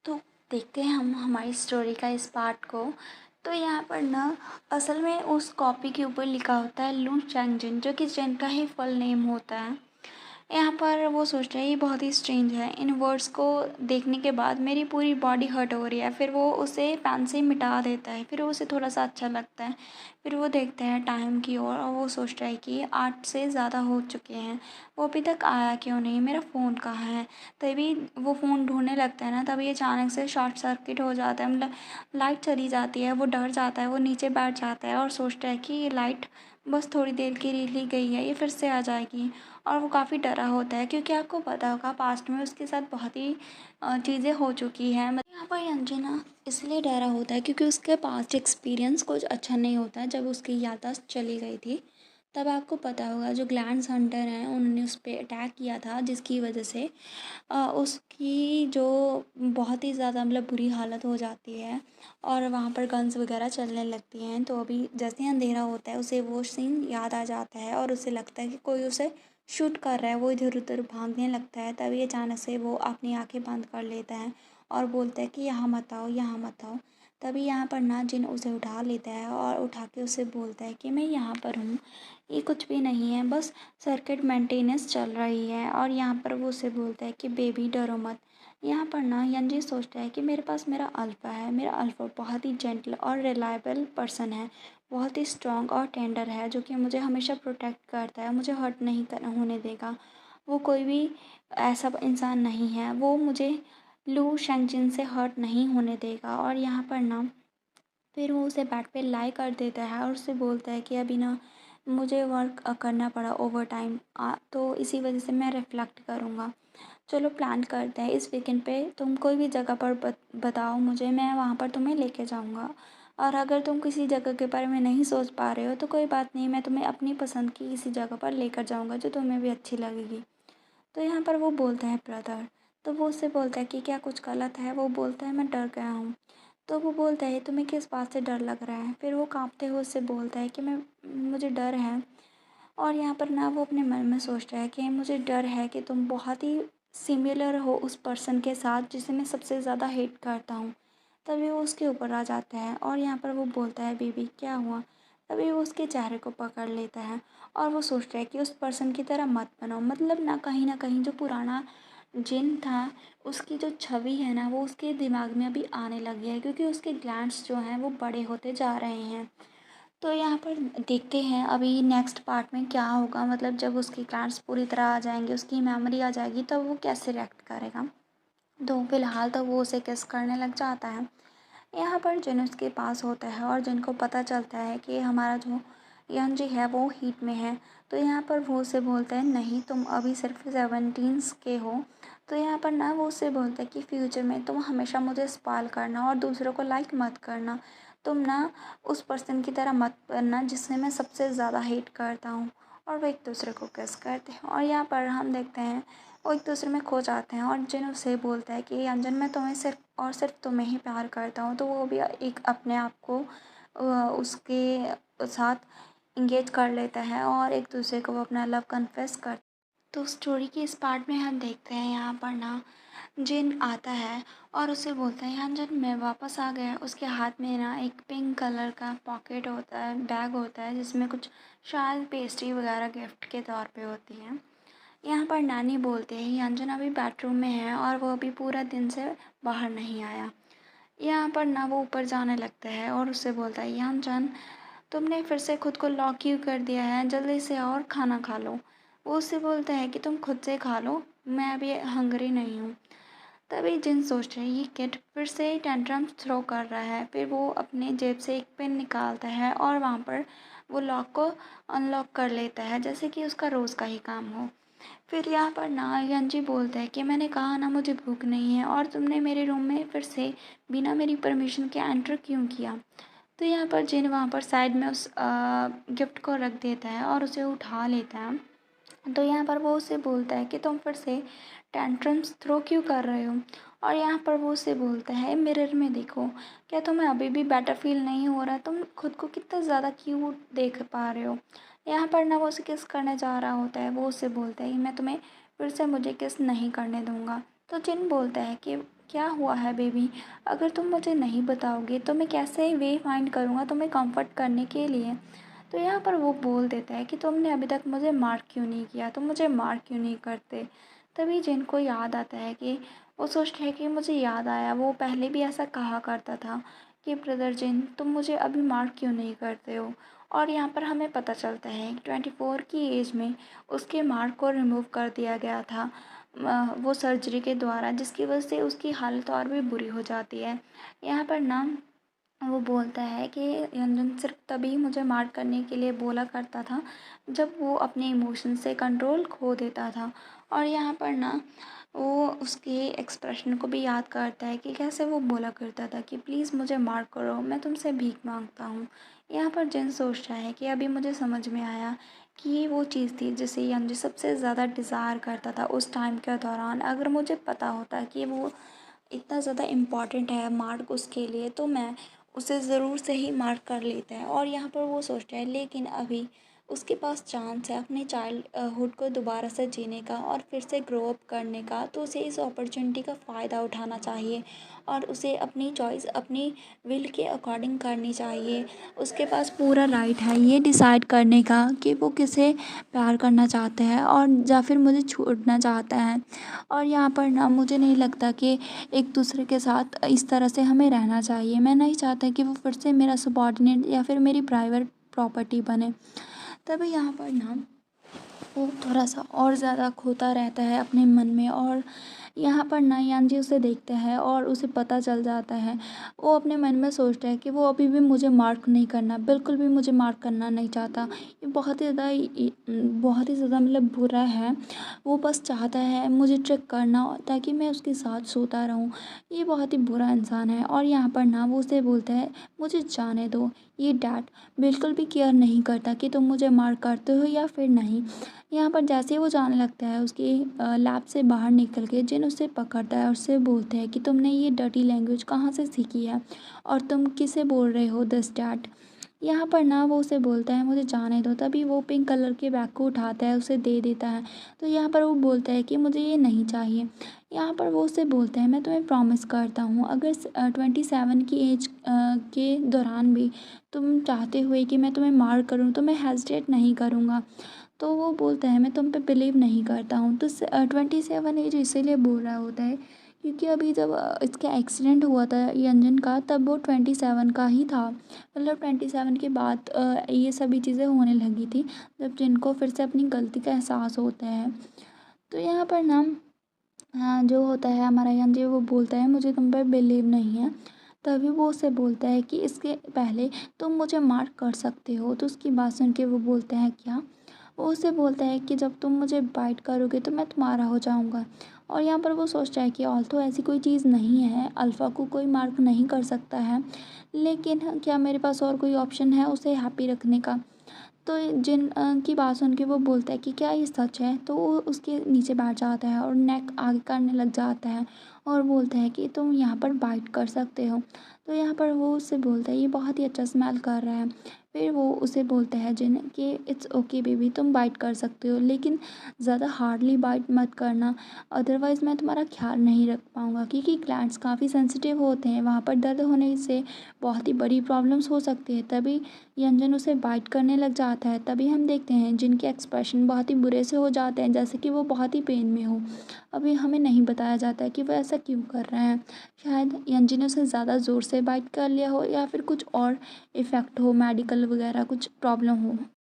तो देखते हैं हम हमारी स्टोरी का इस पार्ट को। तो यहाँ पर ना असल में उस कॉपी के ऊपर लिखा होता है लू चैंगजिन, जो कि जिन का ही फुल नेम होता है। यहाँ पर वो सोच रहे हैं ये बहुत ही स्ट्रेंज है, इन वर्ड्स को देखने के बाद मेरी पूरी बॉडी हर्ट हो रही है। फिर वो उसे पेन से मिटा देता है, फिर उसे थोड़ा सा अच्छा लगता है। फिर वो देखते हैं टाइम की ओर और वो सोच रहा है कि 8 से ज़्यादा हो चुके हैं, वो अभी तक आया क्यों नहीं, मेरा फ़ोन कहाँ है। तभी वो फ़ोन ढूंढने लगता है ना, तभी अचानक से शॉर्ट सर्किट हो जाता है, मतलब लाइट चली जाती है। वो डर जाता है, वो नीचे बैठ जाता है और सोचता है कि ये लाइट बस थोड़ी देर के लिए गई है, ये फिर से आ जाएगी। और वो काफ़ी डरा होता है, क्योंकि आपको पता होगा पास्ट में उसके साथ बहुत ही चीज़ें हो चुकी हैं। मतलब यहाँ पर अंजना इसलिए डरा होता है क्योंकि उसके पास्ट एक्सपीरियंस कुछ अच्छा नहीं होता है। जब उसकी याददाश्त चली गई थी, तब आपको पता होगा जो ग्लैंड्स हंटर हैं उन्होंने उस पर अटैक किया था, जिसकी वजह से उसकी जो बहुत ही ज़्यादा मतलब बुरी हालत हो जाती है और वहाँ पर गन्स वगैरह चलने लगती हैं। तो अभी जैसे ही अंधेरा होता है उसे वो सीन याद आ जाता है और उसे लगता है कि कोई उसे शूट कर रहा है। वो इधर उधर भागने लगता है, तभी अचानक से वो अपनी आंखें बंद कर लेता है और बोलता है कि यहाँ मत आओ, यहाँ मत आओ। तभी यहाँ पर ना जिन उसे उठा लेता है और उठा के उसे बोलता है कि मैं यहाँ पर हूँ, ये कुछ भी नहीं है, बस सर्किट मेंटेनेंस चल रही है। और यहाँ पर वो उसे बोलता है कि बेबी डरो मत। यहाँ पर ना यंजी सोचता है कि मेरे पास मेरा अल्फ़ा है, मेरा अल्फ़ा बहुत ही जेंटल और रिलायबल पर्सन है, बहुत ही स्ट्रॉन्ग और टेंडर है, जो कि मुझे हमेशा प्रोटेक्ट करता है, मुझे हर्ट नहीं होने देगा। वो कोई भी ऐसा इंसान नहीं है, वो मुझे लू शेंगजिन से हर्ट नहीं होने देगा। और यहाँ पर ना फिर वो उसे बेड पे लाई कर देता है और उससे बोलता है कि अभी ना मुझे वर्क करना पड़ा ओवर टाइम, तो इसी वजह से मैं रिफ्लेक्ट करूँगा। चलो प्लान करते हैं, इस वीकेंड पे तुम कोई भी जगह पर बताओ मुझे, मैं वहाँ पर तुम्हें लेके जाऊँगा। और अगर तुम किसी जगह के बारे में नहीं सोच पा रहे हो तो कोई बात नहीं, मैं तुम्हें अपनी पसंद की किसी जगह पर लेकर जाऊँगा जो तुम्हें भी अच्छी लगेगी। तो यहाँ पर वो बोलता है ब्रदर। तो वो उससे बोलता है कि क्या कुछ गलत है। वो बोलता है मैं डर गया हूँ। तो वो बोलता है तुम्हें किस बात से डर लग रहा है। फिर वो काँपते हुए उससे बोलता है कि मुझे डर है। और यहाँ पर ना वो अपने मन में सोच रहा है कि मुझे डर है कि तुम बहुत ही सिमिलर हो उस पर्सन के साथ जिसे मैं सबसे ज़्यादा हेट करता हूँ। तभी वो उसके ऊपर आ जाता है और यहाँ पर वो बोलता है बेबी क्या हुआ। तभी वो उसके चेहरे को पकड़ लेता है और वो सोचता है कि उस पर्सन की तरह मत बनो। मतलब ना कहीं जो पुराना जिन था उसकी जो छवि है ना वो उसके दिमाग में अभी आने लगी है, क्योंकि उसके ग्लैंड्स जो हैं वो बड़े होते जा रहे हैं। तो यहाँ पर देखते हैं अभी नेक्स्ट पार्ट में क्या होगा, मतलब जब उसके ग्लैंड्स पूरी तरह आ जाएंगे, उसकी मेमोरी आ जाएगी, तो वो कैसे रिएक्ट करेगा। तो फिलहाल तो वो उसे किस करने लग जाता है। यहाँ पर जिन उसके पास होता है और जिनको पता चलता है कि हमारा जो यंजी है वो हीट में है, तो यहाँ पर वो उसे बोलता है नहीं तुम अभी सिर्फ 17 के हो। तो यहाँ पर ना वो उससे बोलता है कि फ्यूचर में तुम हमेशा मुझे स्पॉइल करना और दूसरों को लाइक मत करना। तुम ना उस पर्सन की तरह मत बनना जिससे मैं सबसे ज़्यादा हेट करता हूँ। और वो एक दूसरे को किस करते हैं और यहाँ पर हम देखते हैं वो एक दूसरे में खो जाते हैं। और जिन उसे बोलता है कि अंजन मैं तुम्हें सिर्फ और सिर्फ तुम्हें ही प्यार करता हूँ, तो वो भी एक अपने आप को उसके साथ इंगेज कर लेता है और एक दूसरे को वो अपना लव कन्फेस कर। तो स्टोरी के इस पार्ट में हम देखते हैं यहाँ पर ना जिन आता है और उसे बोलता है अंजन मैं वापस आ गया। उसके हाथ में ना एक पिंक कलर का पॉकेट होता है, बैग होता है, जिसमें कुछ शायद पेस्ट्री वगैरह गिफ्ट के तौर पे होती है। यहाँ पर नानी बोलते हैं अंजन अभी बेडरूम में है और वो अभी पूरा दिन से बाहर नहीं आया। यहाँ पर ना वो ऊपर जाने लगता है और उससे बोलता है अंजन तुमने फिर से खुद को लॉक क्यों कर दिया है, जल्दी से और खाना खा लो। वो उससे बोलता है कि तुम खुद से खा लो, मैं अभी हंगरी नहीं हूँ। तभी जिन सोच रहे ये किड फिर से टेंट्रम्स थ्रो कर रहा है। फिर वो अपने जेब से एक पेन निकालता है और वहाँ पर वो लॉक को अनलॉक कर लेता है, जैसे कि उसका रोज़ का ही काम हो। फिर यहाँ पर ना यंजी बोलता है कि मैंने कहा ना मुझे भूख नहीं है और तुमने मेरे रूम में फिर से बिना मेरी परमिशन के एंटर क्यों किया। तो यहाँ पर जिन वहाँ पर साइड में उस गिफ्ट को रख देता है और उसे उठा लेता है। तो यहाँ पर वो उससे बोलता है कि तुम फिर से टेंट्रम्स थ्रो क्यों कर रहे हो। और यहाँ पर वो उससे बोलता है मिरर में देखो, क्या तुम्हें अभी भी बेटर फील नहीं हो रहा, तुम खुद को कितना ज़्यादा क्यूट देख पा रहे हो। यहाँ पर ना वो उसे किस करने जा रहा होता है, वो उससे बोलता है कि मैं तुम्हें फिर से मुझे किस नहीं करने दूँगा। तो जिन बोलता है कि क्या हुआ है बेबी, अगर तुम मुझे नहीं बताओगे तो मैं कैसे वे फाइंड करूँगा तुम्हें कंफर्ट करने के लिए। तो यहाँ पर वो बोल देता है कि तुमने अभी तक मुझे मार्क क्यों नहीं किया, तुम मुझे मार्क क्यों नहीं करते। तभी जिन को याद आता है कि वो सोचता है कि मुझे याद आया, वो पहले भी ऐसा कहा करता था कि ब्रदर जिन तुम मुझे अभी मार्क क्यों नहीं करते हो। और यहाँ पर हमें पता चलता है कि 24 की एज में उसके मार्क को रिमूव कर दिया गया था वो सर्जरी के द्वारा, जिसकी वजह से उसकी हालत और भी बुरी हो जाती है। यहाँ पर ना वो बोलता है कि रंजन सिर्फ तभी मुझे मार करने के लिए बोला करता था जब वो अपने इमोशन से कंट्रोल खो देता था। और यहाँ पर ना वो उसके एक्सप्रेशन को भी याद करता है कि कैसे वो बोला करता था कि प्लीज़ मुझे मार करो, मैं तुमसे भीख मांगता हूँ। यहाँ पर जिन सोचता है कि अभी मुझे समझ में आया कि ये वो चीज़ थी जिसे यंजी सबसे ज़्यादा डिज़ायर करता था उस टाइम के दौरान। अगर मुझे पता होता कि वो इतना ज़्यादा इम्पॉर्टेंट है मार्क उसके लिए, तो मैं उसे ज़रूर से ही मार्क कर लेता है। और यहाँ पर वो सोचता है लेकिन अभी उसके पास चांस है अपने चाइल्डहुड को दोबारा से जीने का और फिर से ग्रो अप करने का, तो उसे इस अपॉर्चुनिटी का फ़ायदा उठाना चाहिए और उसे अपनी चॉइस अपनी विल के अकॉर्डिंग करनी चाहिए। उसके पास पूरा राइट है ये डिसाइड करने का कि वो किसे प्यार करना चाहता है और या फिर मुझे छोड़ना चाहता है। और यहाँ पर ना मुझे नहीं लगता कि एक दूसरे के साथ इस तरह से हमें रहना चाहिए। मैं नहीं चाहता कि वो फिर से मेरा सबॉर्डिनेट या फिर मेरी प्राइवेट प्रॉपर्टी बने। तभी यहाँ पर ना वो थोड़ा-सा और ज़्यादा खोता रहता है अपने मन में। और यहाँ पर ना यानजी उसे देखता है और उसे पता चल जाता है। वो अपने मन में सोचता है कि वो अभी भी मुझे मार्क नहीं करना, बिल्कुल भी मुझे मार्क करना नहीं चाहता। ये बहुत ही ज़्यादा मतलब बुरा है। वो बस चाहता है मुझे ट्रिक करना ताकि मैं उसके साथ सोता रहूँ। ये बहुत ही बुरा इंसान है। और यहाँ पर ना वो उसे बोलता है मुझे जाने दो, ये डैड बिल्कुल भी केयर नहीं करता कि तुम मुझे मार्क करते हो या फिर नहीं। यहाँ पर जैसे ही वो जाने लगता है उसकी लैब से बाहर निकल के जिन उसे पकड़ता है और उससे बोलते हैं कि तुमने ये डर्टी लैंग्वेज कहाँ से सीखी है और तुम किसे बोल रहे हो दिस डैट। यहाँ पर ना वो उसे बोलता है मुझे जाने दो। तभी वो पिंक कलर के बैग को उठाता है उसे दे देता है। तो यहाँ पर वो बोलता है कि मुझे ये नहीं चाहिए। यहाँ पर वो उसे बोलता है मैं तुम्हें प्रॉमिस करता हूँ अगर 27 की एज के दौरान भी तुम चाहते हुए कि मैं तुम्हें मार करूँ तो मैं हेजिटेट नहीं करूँगा। तो वो बोलता है मैं तुम पे बिलीव नहीं करता हूँ। तो 27 एज इसीलिए बोल रहा होता है क्योंकि अभी जब इसका एक्सीडेंट हुआ था यंजन का तब वो 27 का ही था। मतलब 27 के बाद ये सभी चीज़ें होने लगी थी जब जिनको फिर से अपनी गलती का एहसास होता है। तो यहाँ पर ना हाँ, जो होता है हमारा यंजी वो बोलता है मुझे तुम पे बिलीव नहीं है। तभी वो उसे बोलता है कि इसके पहले तुम मुझे मार्क कर सकते हो। तो उसकी बात सुन के वो बोलता है क्या? वो उसे बोलता है कि जब तुम मुझे बाइट करोगे तो मैं तुम्हारा हो जाऊँगा। और यहाँ पर वो सोचता है कि ऑल्थो ऐसी कोई चीज़ नहीं है, अल्फ़ा को कोई मार्क नहीं कर सकता है, लेकिन क्या मेरे पास और कोई ऑप्शन है उसे हैप्पी रखने का? तो जिन की बात सुन के वो बोलता है कि क्या ये सच है? तो वो उसके नीचे बैठ जाता है और नेक आगे करने लग जाता है और बोलता है कि तुम यहाँ पर बाइट कर सकते हो। तो यहाँ पर वो उससे बोलता है ये बहुत ही अच्छा स्मेल कर रहा है। फिर वो उसे बोलता है जिन कि इट्स ओके बेबी तुम बाइट कर सकते हो लेकिन ज़्यादा हार्डली बाइट मत करना, अदरवाइज़ मैं तुम्हारा ख्याल नहीं रख पाऊँगा क्योंकि ग्लैंड्स काफ़ी सेंसिटिव होते हैं, वहाँ पर दर्द होने से बहुत ही बड़ी प्रॉब्लम्स हो सकती है। तभी यंजन उसे बाइट करने लग जाता है। तभी हम देखते हैं जिनके एक्सप्रेशन बहुत ही बुरे से हो जाते हैं जैसे कि वो बहुत ही पेन में हो। अभी हमें नहीं बताया जाता है कि वो ऐसा क्यों कर रहे हैं। शायद यंजी ने उसे ज़्यादा ज़ोर से बाइट कर लिया हो या फिर कुछ और इफ़ेक्ट हो, मेडिकल वगैरह कुछ प्रॉब्लम हो।